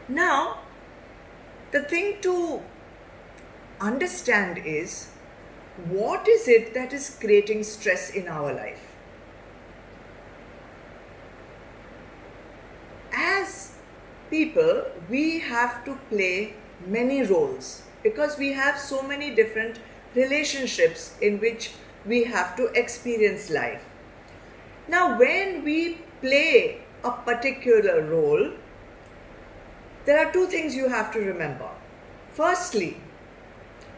Now, the thing to understand is, what is it that is creating stress in our life? As people, we have to play many roles because we have so many different relationships in which we have to experience life. Now, when we play a particular role, there are two things you have to remember. Firstly,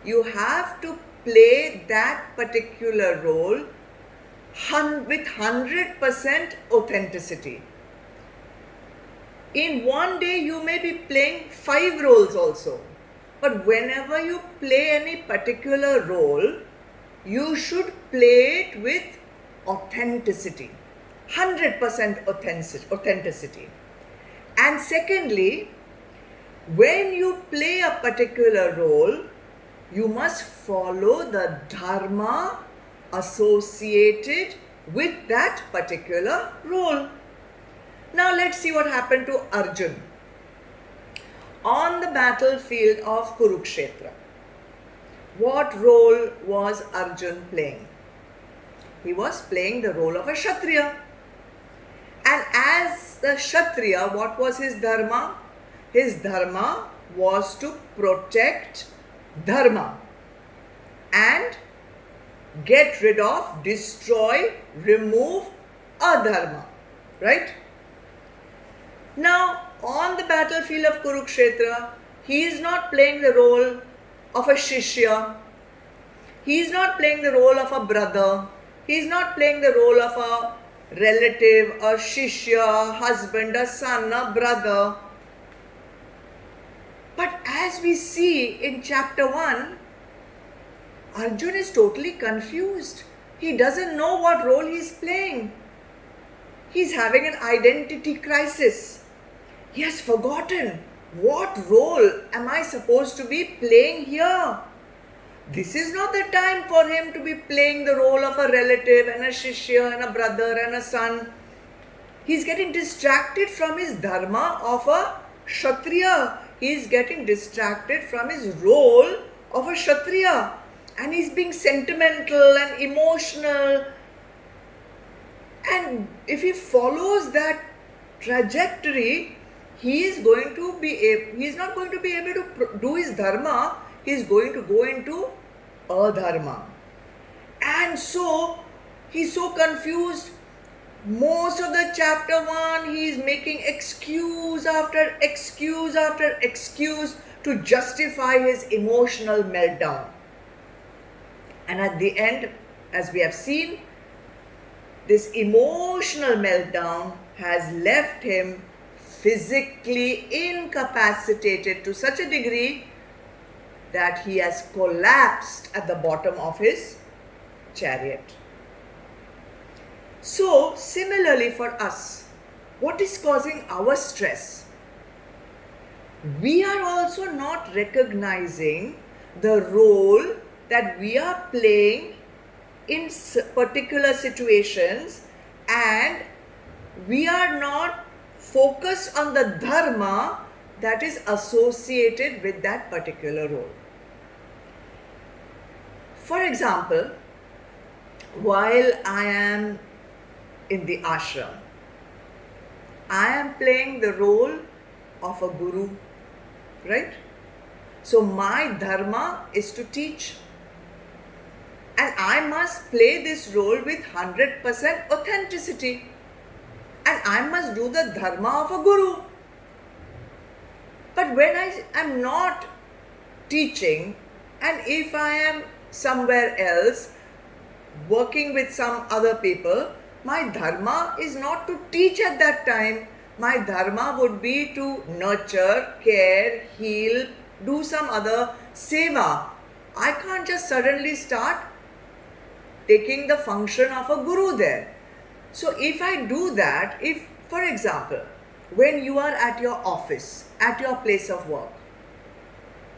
you have to play that particular role with 100% authenticity. In one day, you may be playing 5 roles also. But whenever you play any particular role, you should play it with authenticity. 100% authenticity. And secondly, when you play a particular role, you must follow the dharma associated with that particular role. Now let's see what happened to Arjun on the battlefield of Kurukshetra. What role was Arjun playing? He was playing the role of a Kshatriya. And as the Kshatriya, what was his dharma? His dharma was to protect dharma and get rid of, destroy, remove adharma. Right? Now, on the battlefield of Kurukshetra, he is not playing the role of a Shishya. He is not playing the role of a brother. He is not playing the role of a relative, a Shishya, a husband, a son, a brother. But as we see in chapter 1, Arjun is totally confused. He doesn't know what role he is playing. He's having an identity crisis. He has forgotten what role am I supposed to be playing here. This is not the time for him to be playing the role of a relative and a shishya and a brother and a son. He's getting distracted from his dharma of a kshatriya. He's getting distracted from his role of a kshatriya. And he's being sentimental and emotional. And if he follows that trajectory, he's not going to be able to do his dharma. He's going to go into adharma. And so he's so confused. Most of the chapter 1, he's making excuse after excuse after excuse to justify his emotional meltdown. And at the end, as we have seen, this emotional meltdown has left him physically incapacitated to such a degree that he has collapsed at the bottom of his chariot. So, similarly for us, what is causing our stress? We are also not recognizing the role that we are playing in particular situations, and we are not focused on the dharma that is associated with that particular role. For example, while I am in the ashram, I am playing the role of a guru, right? So my dharma is to teach. And I must play this role with 100% authenticity. And I must do the dharma of a guru. But when I am not teaching, and if I am somewhere else working with some other people, my dharma is not to teach at that time. My dharma would be to nurture, care, heal, do some other seva. I can't just suddenly start taking the function of a guru there. So if I do that, if, for example, when you are at your office, at your place of work,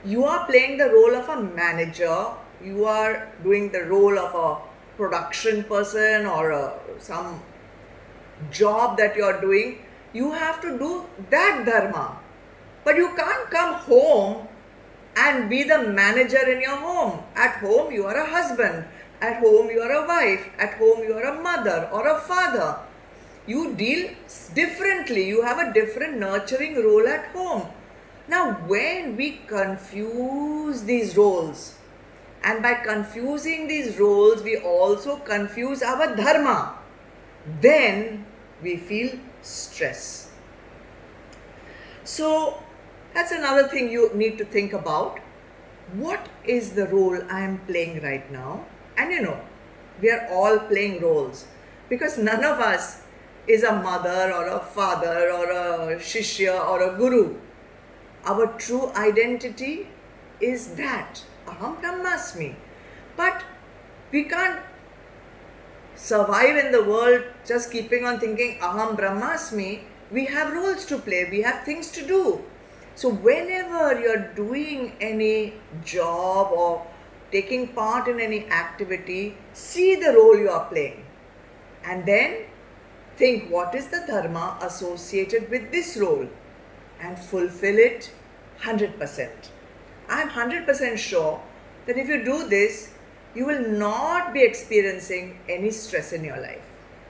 you are playing the role of a manager, you are doing the role of a production person or some job that you are doing, you have to do that dharma. But you can't come home and be the manager in your home. At home, you are a husband. At home, you are a wife. At home, you are a mother or a father. You deal differently. You have a different nurturing role at home. Now, when we confuse these roles, and by confusing these roles, we also confuse our dharma, then we feel stress. So, that's another thing you need to think about. What is the role I am playing right now? And we are all playing roles, because none of us is a mother or a father or a shishya or a guru. Our true identity is that Aham Brahmasmi. But we can't survive in the world just keeping on thinking Aham Brahmasmi. We have roles to play, we have things to do. So whenever you're doing any job or taking part in any activity, see the role you are playing. And then think, what is the dharma associated with this role? And fulfill it 100%. I'm 100% sure that if you do this, you will not be experiencing any stress in your life.